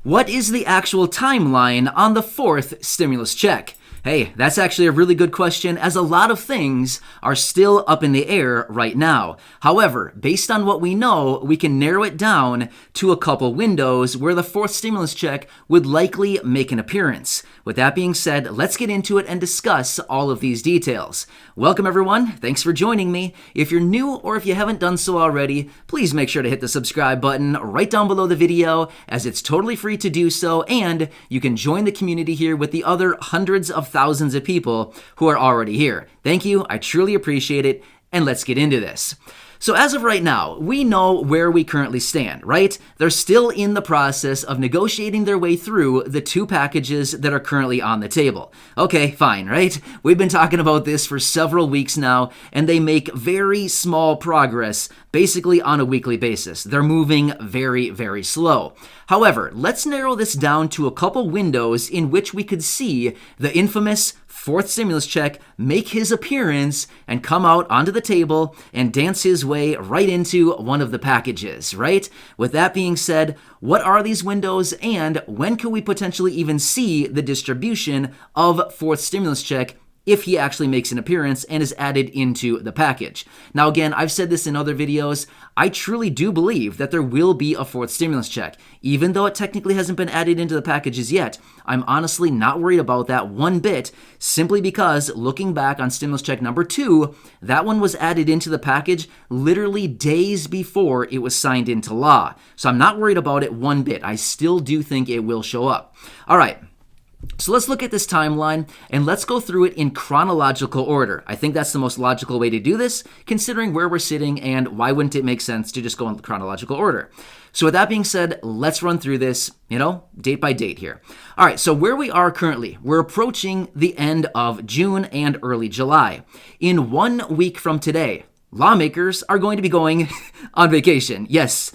What is the actual timeline on the fourth stimulus check? Hey, that's actually a really good question, as a lot of things are still up in the air right now. However, based on what we know, we can narrow it down to a couple windows where the fourth stimulus check would likely make an appearance. With that being said, let's get into it and discuss all of these details. Welcome everyone, thanks for joining me. If you're new or if you haven't done so already, please make sure to hit the subscribe button right down below the video, as it's totally free to do so, and you can join the community here with the other hundreds of thousands of people who are already here. Thank you, I truly appreciate it, and let's get into this. So as of right now, we know where we currently stand, right? They're still in the process of negotiating their way through the two packages that are currently on the table. Okay, fine, right? We've been talking about this for several weeks now, and they make very small progress basically on a weekly basis. They're moving very, very slow. However, let's narrow this down to a couple windows in which we could see the infamous fourth stimulus check make his appearance and come out onto the table and dance his way right into one of the packages, right? With that being said, what are these windows, and when could we potentially even see the distribution of fourth stimulus check if he actually makes an appearance and is added into the package? Now again, I've said this in other videos, I truly do believe that there will be a fourth stimulus check. Even though it technically hasn't been added into the packages yet, I'm honestly not worried about that one bit, simply because looking back on stimulus check number 2, that one was added into the package literally days before it was signed into law. So I'm not worried about it one bit. I still do think it will show up. All right. So let's look at this timeline and let's go through it in chronological order. I think that's the most logical way to do this, considering where we're sitting, and why wouldn't it make sense to just go in chronological order? So with that being said, let's run through this, date by date here. All right, so where we are currently, we're approaching the end of June and early July. In 1 week from today, lawmakers are going to be going on vacation. Yes,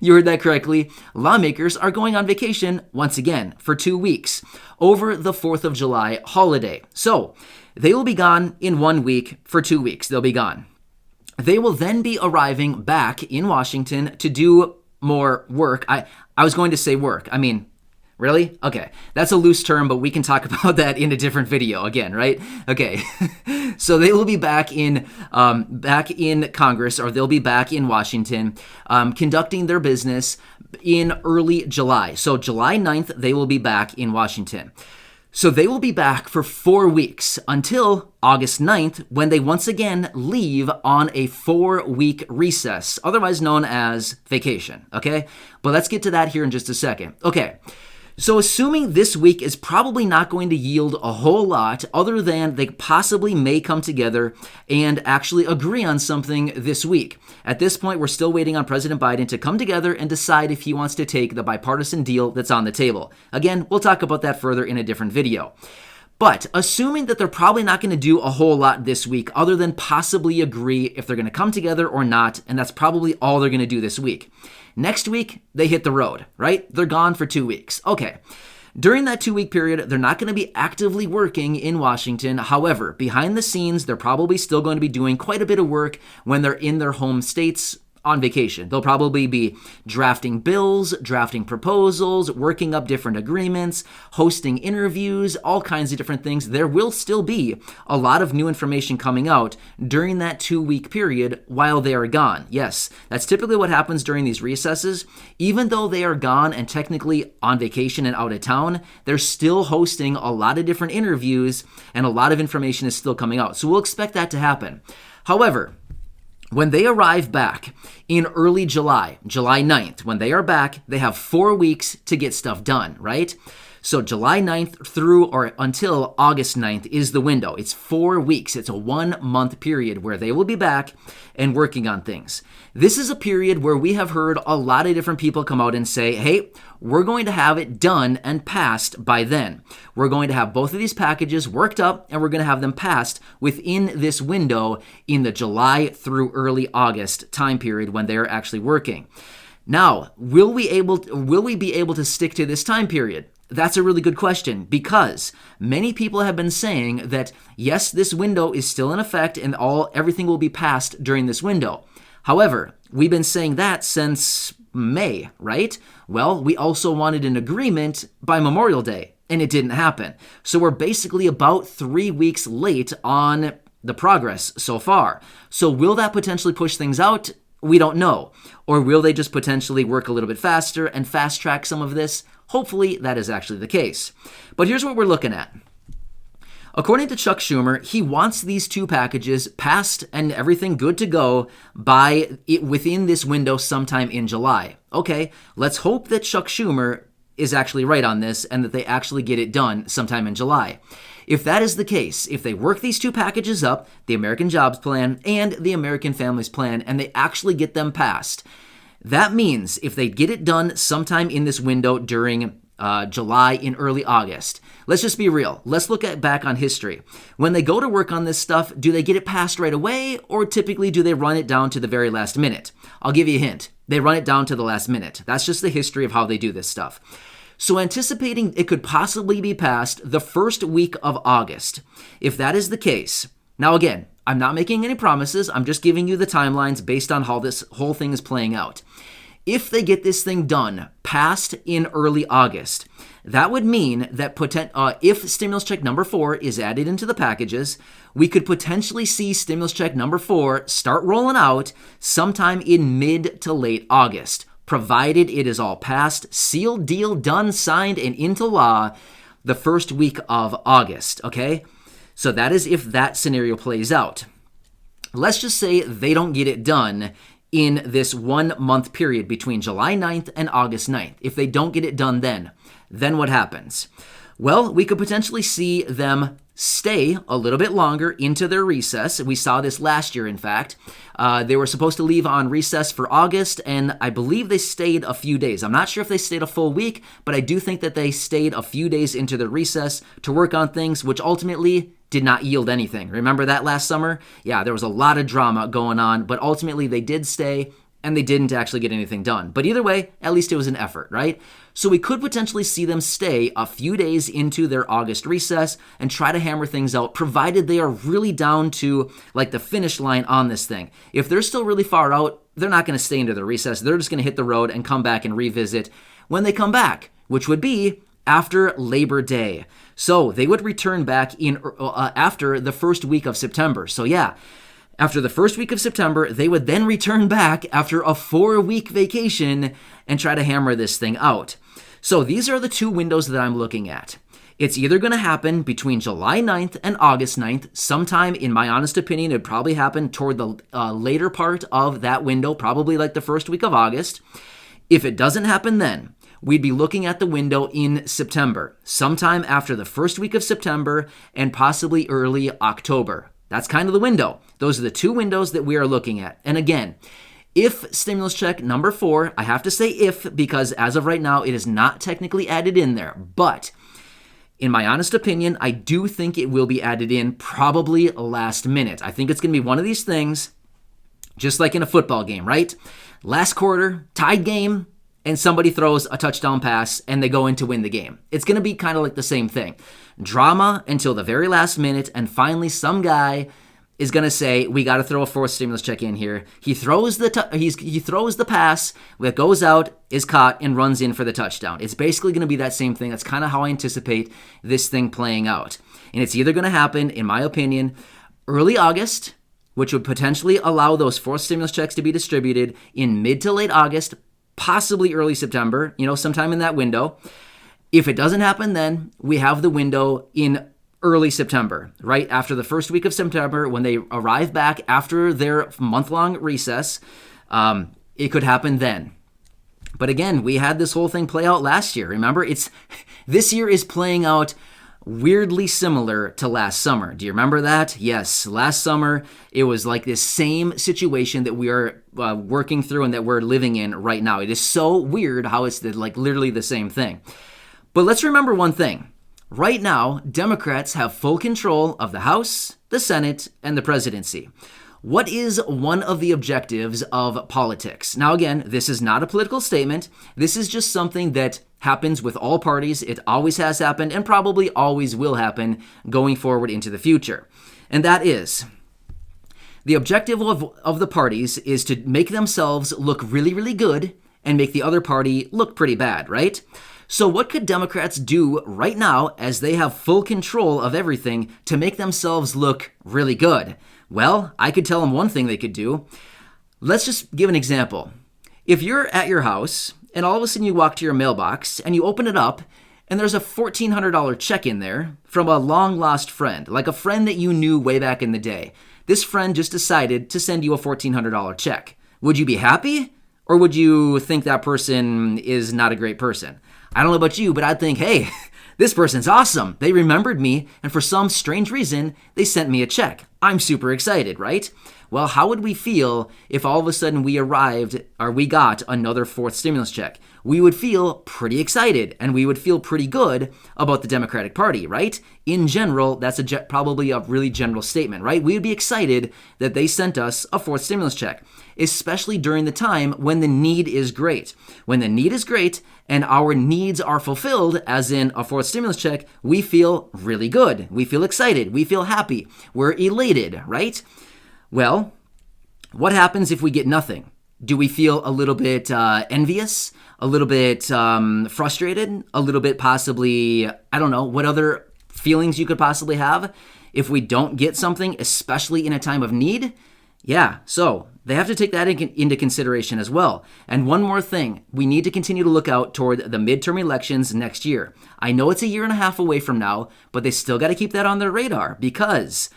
you heard that correctly. Lawmakers are going on vacation once again for 2 weeks over the 4th of July holiday. So they will be gone in 1 week for 2 weeks. They'll be gone. They will then be arriving back in Washington to do more work. I was going to say work. I mean, really? Okay, that's a loose term, but we can talk about that in a different video again, right? Okay, so they will be back in Congress, or they'll be back in Washington, conducting their business in early July. So July 9th, they will be back in Washington. So they will be back for 4 weeks until August 9th, when they once again leave on a 4-week recess, otherwise known as vacation, okay? But let's get to that here in just a second. Okay. So assuming this week is probably not going to yield a whole lot, other than they possibly may come together and actually agree on something this week. At this point, we're still waiting on President Biden to come together and decide if he wants to take the bipartisan deal that's on the table. Again, we'll talk about that further in a different video. But assuming that they're probably not going to do a whole lot this week, other than possibly agree if they're going to come together or not, and that's probably all they're going to do this week. Next week, they hit the road, right? They're gone for 2 weeks. Okay. During that 2-week period, they're not going to be actively working in Washington. However, behind the scenes, they're probably still going to be doing quite a bit of work when they're in their home states on vacation. They'll probably be drafting bills, drafting proposals, working up different agreements, hosting interviews, all kinds of different things. There will still be a lot of new information coming out during that 2-week period while they are gone. Yes, that's typically what happens during these recesses. Even though they are gone and technically on vacation and out of town, they're still hosting a lot of different interviews, and a lot of information is still coming out. So we'll expect that to happen. However, when they arrive back in early July, July 9th, when they are back, they have 4 weeks to get stuff done, right? So July 9th through or until August 9th is the window. It's 4 weeks. It's a 1-month period where they will be back and working on things. This is a period where we have heard a lot of different people come out and say, hey, we're going to have it done and passed by then. We're going to have both of these packages worked up, and we're going to have them passed within this window in the July through early August time period when they're actually working. Now, will we be able to stick to this time period? That's a really good question, because many people have been saying that, yes, this window is still in effect and everything will be passed during this window. However, we've been saying that since May, right? Well, we also wanted an agreement by Memorial Day, and it didn't happen. So we're basically about 3 weeks late on the progress so far. So will that potentially push things out? We don't know. Or will they just potentially work a little bit faster and fast track some of this? Hopefully that is actually the case. But here's what we're looking at. According to Chuck Schumer, he wants these two packages passed and everything good to go within this window sometime in July. Okay, let's hope that Chuck Schumer is actually right on this and that they actually get it done sometime in July. If that is the case, if they work these two packages up, the American Jobs Plan and the American Families Plan, and they actually get them passed, that means if they get it done sometime in this window during July, in early August. Let's just be real. Let's look back on history. When they go to work on this stuff, do they get it passed right away, or typically do they run it down to the very last minute? I'll give you a hint. They run it down to the last minute. That's just the history of how they do this stuff. So anticipating it could possibly be passed the first week of August. If that is the case, now again, I'm not making any promises. I'm just giving you the timelines based on how this whole thing is playing out. If they get this thing done, passed in early August, that would mean that if stimulus check number 4 is added into the packages, we could potentially see stimulus check number 4 start rolling out sometime in mid to late August, provided it is all passed, sealed, deal, done, signed, and into law the first week of August, okay? So that is if that scenario plays out. Let's just say they don't get it done in this 1 month period between July 9th and August 9th. If they don't get it done then what happens? Well, we could potentially see them stay a little bit longer into their recess. We saw this last year, in fact. They were supposed to leave on recess for August, and I believe they stayed a few days. I'm not sure if they stayed a full week, but I do think that they stayed a few days into their recess to work on things, which ultimately did not yield anything. Remember that last summer? Yeah, there was a lot of drama going on, but ultimately they did stay, and they didn't actually get anything done. But either way, at least it was an effort, right? So we could potentially see them stay a few days into their August recess and try to hammer things out, provided they are really down to like the finish line on this thing. If they're still really far out, they're not going to stay into the recess. They're just going to hit the road and come back and revisit when they come back, which would be after Labor Day. So they would return back after the first week of September. So yeah, after the first week of September, they would then return back after a 4-week vacation and try to hammer this thing out. So these are the two windows that I'm looking at. It's either going to happen between July 9th and August 9th. Sometime, in my honest opinion, it would probably happen toward the later part of that window, probably like the first week of August. If it doesn't happen then, we'd be looking at the window in September, sometime after the first week of September and possibly early October. That's kind of the window. Those are the two windows that we are looking at. And again, if stimulus check number 4, I have to say if, because as of right now, it is not technically added in there. But in my honest opinion, I do think it will be added in probably last minute. I think it's going to be one of these things, just like in a football game, right? Last quarter, tied game, and somebody throws a touchdown pass and they go in to win the game. It's going to be kind of like the same thing. Drama until the very last minute, and finally some guy is going to say, we got to throw a 4th stimulus check in here. He throws he throws the pass that goes out, is caught, and runs in for the touchdown. It's basically going to be that same thing. That's kind of how I anticipate this thing playing out. And it's either going to happen, in my opinion, early August, which would potentially allow those 4th stimulus checks to be distributed in mid to late August, possibly early September, sometime in that window. If it doesn't happen then, we have the window in early September, right after the first week of September, when they arrive back after their month-long recess. It could happen then. But again, we had this whole thing play out last year. Remember, this year is playing out weirdly similar to last summer. Do you remember that? Yes, last summer, it was like this same situation that we are working through and that we're living in right now. It is so weird how it's like literally the same thing. But let's remember one thing. Right now, Democrats have full control of the House, the Senate, and the presidency. What is one of the objectives of politics? Now again, this is not a political statement. This is just something that happens with all parties. It always has happened and probably always will happen going forward into the future. And that is, the objective of the parties is to make themselves look really, really good and make the other party look pretty bad, right? So what could Democrats do right now as they have full control of everything to make themselves look really good? Well, I could tell them one thing they could do. Let's just give an example. If you're at your house and all of a sudden you walk to your mailbox and you open it up and there's a $1,400 check in there from a long-lost friend, like a friend that you knew way back in the day. This friend just decided to send you a $1,400 check. Would you be happy? Or would you think that person is not a great person? I don't know about you, but I'd think, hey, this person's awesome. They remembered me, and for some strange reason, they sent me a check. I'm super excited, right? Well, how would we feel if all of a sudden we got another fourth stimulus check? We would feel pretty excited, and we would feel pretty good about the Democratic Party, right? In general, that's probably a really general statement, right? We would be excited that they sent us a fourth stimulus check, especially during the time when the need is great. When the need is great and our needs are fulfilled, as in a fourth stimulus check, we feel really good. We feel excited. We feel happy. We're elated, right? Well, what happens if we get nothing? Do we feel a little bit envious, a little bit frustrated, a little bit possibly, I don't know, what other feelings you could possibly have if we don't get something, especially in a time of need? Yeah, so they have to take that into consideration as well. And one more thing, we need to continue to look out toward the midterm elections next year. I know it's a year and a half away from now, but they still got to keep that on their radar, because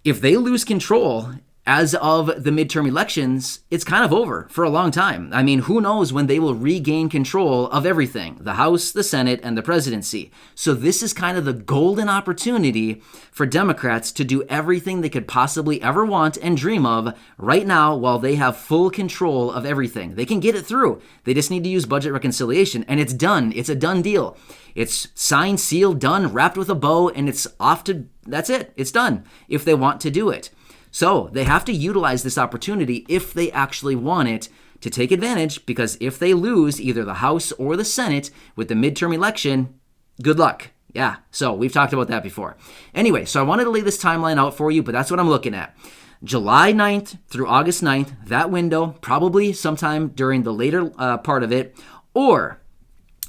if they lose control as of the midterm elections, it's kind of over for a long time. I mean, who knows when they will regain control of everything, the House, the Senate, and the presidency. So this is kind of the golden opportunity for Democrats to do everything they could possibly ever want and dream of right now while they have full control of everything. They can get it through. They just need to use budget reconciliation, and it's done. It's a done deal. It's signed, sealed, done, wrapped with a bow, and it's off to, that's it. It's done if they want to do it. So they have to utilize this opportunity if they actually want it to take advantage, because if they lose either the House or the Senate with the midterm election, good luck. Yeah, so we've talked about that before. Anyway, so I wanted to lay this timeline out for you, but that's what I'm looking at. July 9th through August 9th, that window, probably sometime during the later part of it, or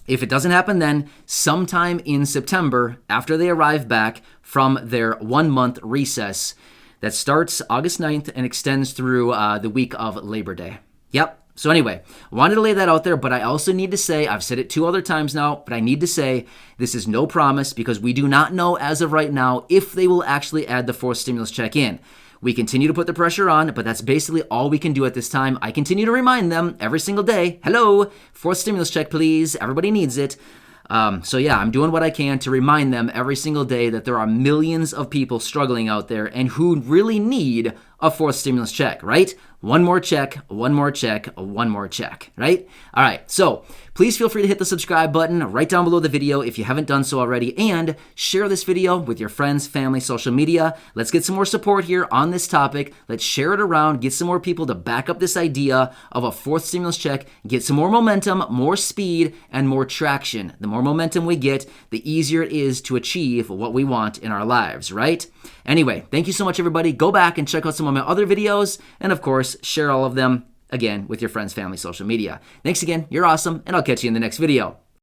if it doesn't happen then, sometime in September after they arrive back from their 1-month recess that starts August 9th and extends through the week of Labor Day. Yep. So anyway, wanted to lay that out there, but I also need to say, I've said it 2 other times now, but I need to say this is no promise, because we do not know as of right now if they will actually add the fourth stimulus check in. We continue to put the pressure on, but that's basically all we can do at this time. I continue to remind them every single day, hello, fourth stimulus check, please. Everybody needs it. So yeah, I'm doing what I can to remind them every single day that there are millions of people struggling out there and who really need a fourth stimulus check, right? One more check, one more check, one more check, right? All right, so please feel free to hit the subscribe button right down below the video if you haven't done so already, and share this video with your friends, family, social media. Let's get some more support here on this topic. Let's share it around, get some more people to back up this idea of a fourth stimulus check, get some more momentum, more speed, and more traction. The more momentum we get, the easier it is to achieve what we want in our lives, right? Anyway, thank you so much, everybody. Go back and check out some of my other videos, and of course, share all of them, again, with your friends, family, social media. Thanks again. You're awesome, and I'll catch you in the next video.